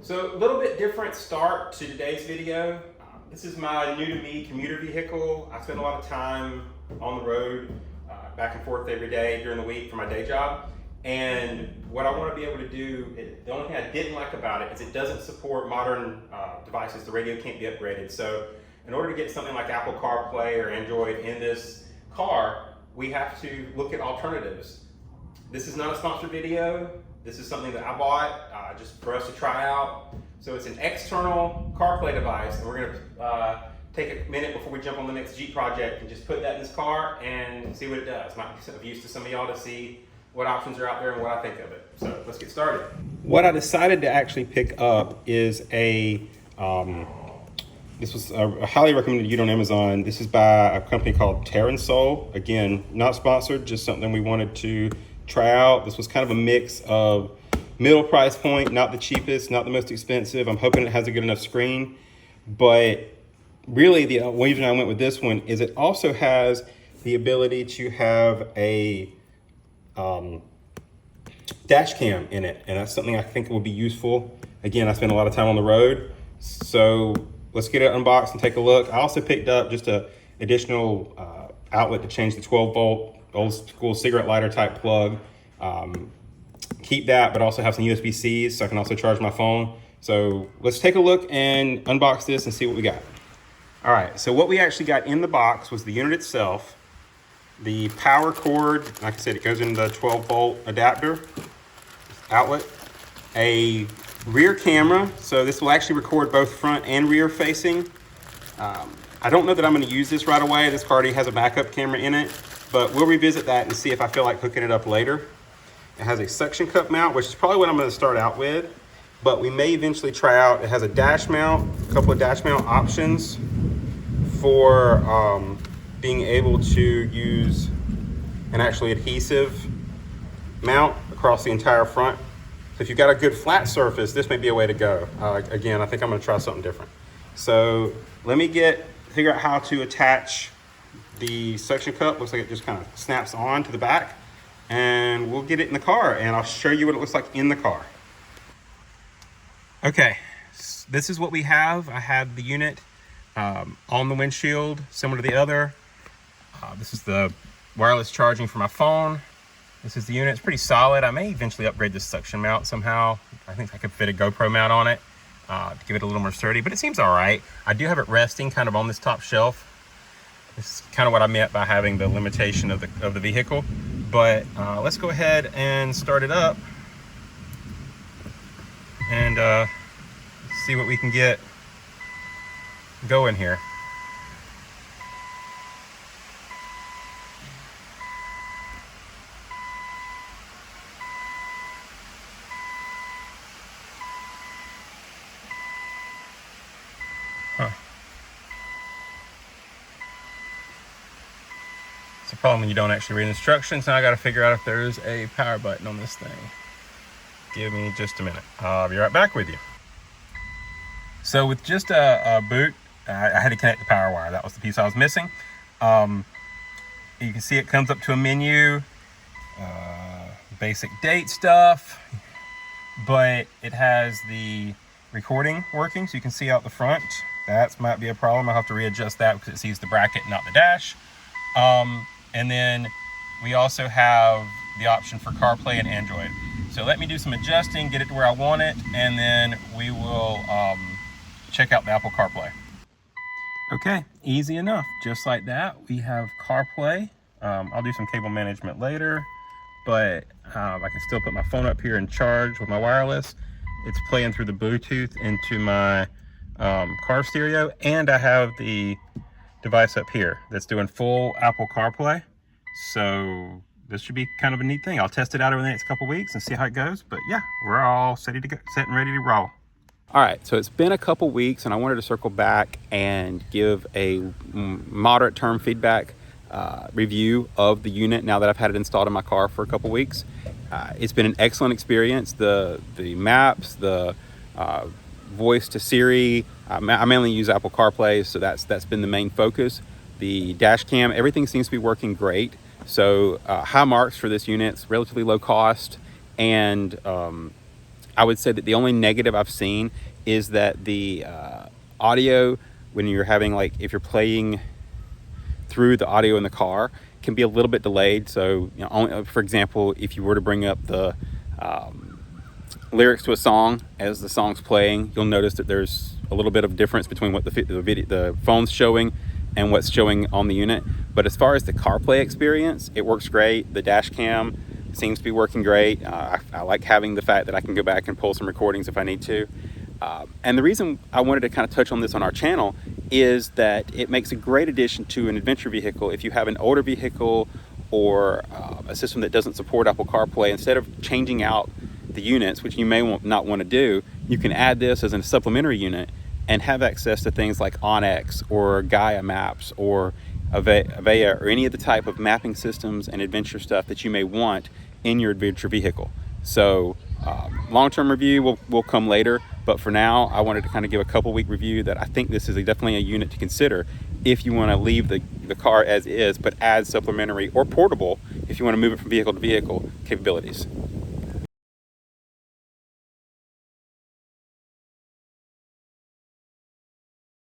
So a little bit different start to today's video. This is my new to me commuter vehicle. I spend a lot of time on the road, back and forth every day during the week for my day job. And what I want to be able to do, the only thing I didn't like about it is it doesn't support modern devices. The radio can't be upgraded. So in order to get something like Apple CarPlay or Android in this car, we have to look at alternatives. This is not a sponsored video. This is something that I bought just for us to try out. So it's an external CarPlay device, and we're gonna take a minute before we jump on the next Jeep project and just put that in this car and see what it does. Might be of use to some of y'all to see what options are out there and what I think of it. So let's get started. What I decided to actually pick up is this was a highly recommended unit on Amazon. This is by a company called TERUNSOUL. Again, not sponsored, just something we wanted to try out. This was kind of a mix of middle price point, not the cheapest, not the most expensive. I'm hoping it has a good enough screen, but really the reason I went with this one is it also has the ability to have a dash cam in it, and that's something I think will be useful. Again, I spend a lot of time on the road, so let's get it unboxed and take a look. I also picked up just a additional outlet to change the 12-volt old school cigarette lighter type plug. Keep that, but also have some USB-Cs so I can also charge my phone. So let's take a look and unbox this and see what we got. All right, so what we actually got in the box was the unit itself, the power cord, like I said, it goes in the 12-volt adapter outlet, a rear camera, so this will actually record both front and rear facing. I don't know that I'm going to use this right away. This car already has a backup camera in it, but we'll revisit that and see if I feel like hooking it up later. It has a suction cup mount, which is probably what I'm going to start out with, but we may eventually try out. It has a dash mount, a couple of dash mount options for being able to use an actually adhesive mount across the entire front. So if you've got a good flat surface, this may be a way to go. Again, I think I'm going to try something different. So let me figure out how to attach the suction cup. Looks like it just kind of snaps on to the back, and we'll get it in the car and I'll show you what it looks like in the car. Okay, this is what we have. I have the unit on the windshield, similar to the other. This is the wireless charging for my phone. This is the unit. It's pretty solid. I may eventually upgrade this suction mount somehow. I think I could fit a GoPro mount on it to give it a little more sturdy, but it seems all right. I do have it resting kind of on this top shelf. This is kind of what I meant by having the limitation of the vehicle. But let's go ahead and start it up and see what we can get going here. It's a problem when you don't actually read instructions. Now I got to figure out if there's a power button on this thing. Give me just a minute. I'll be right back with you. So with just a boot, I had to connect the power wire. That was the piece I was missing. You can see it comes up to a menu, basic date stuff, but it has the recording working, so you can see out the front. That might be a problem. I'll have to readjust that because it sees the bracket, not the dash. And then we also have the option for CarPlay and Android. So let me do some adjusting, get it to where I want it, and then we will check out the Apple CarPlay. Okay, easy enough. Just like that, we have CarPlay. I'll do some cable management later, but I can still put my phone up here and charge with my wireless. It's playing through the Bluetooth into my car stereo, and I have the device up here that's doing full Apple CarPlay. So this should be kind of a neat thing. I'll test it out over the next couple weeks and see how it goes. But yeah, we're all set and ready to roll. All right, so it's been a couple weeks and I wanted to circle back and give a moderate term feedback review of the unit now that I've had it installed in my car for a couple weeks. It's been an excellent experience. The maps, the voice to Siri, I mainly use Apple CarPlay, so that's been the main focus. The dash cam, everything seems to be working great. So high marks for this unit. It's relatively low cost, and I would say that the only negative I've seen is that the audio, when you're having, like, if you're playing through the audio in the car, can be a little bit delayed. So, you know, for example, if you were to bring up the lyrics to a song as the song's playing, you'll notice that there's a little bit of difference between what the phone's showing and what's showing on the unit. But as far as the CarPlay experience, it works great. The dash cam seems to be working great. I like having the fact that I can go back and pull some recordings if I need to. And the reason I wanted to kind of touch on this on our channel is that it makes a great addition to an adventure vehicle. If you have an older vehicle or a system that doesn't support Apple CarPlay, instead of changing out the units, which you may not want to do, you can add this as a supplementary unit and have access to things like OnX or Gaia Maps or Avaya or any of the type of mapping systems and adventure stuff that you may want in your adventure vehicle. So long-term review will come later, but for now I wanted to kind of give a couple-week review that I think this is definitely a unit to consider if you want to leave the car as is but add supplementary or portable if you want to move it from vehicle to vehicle capabilities.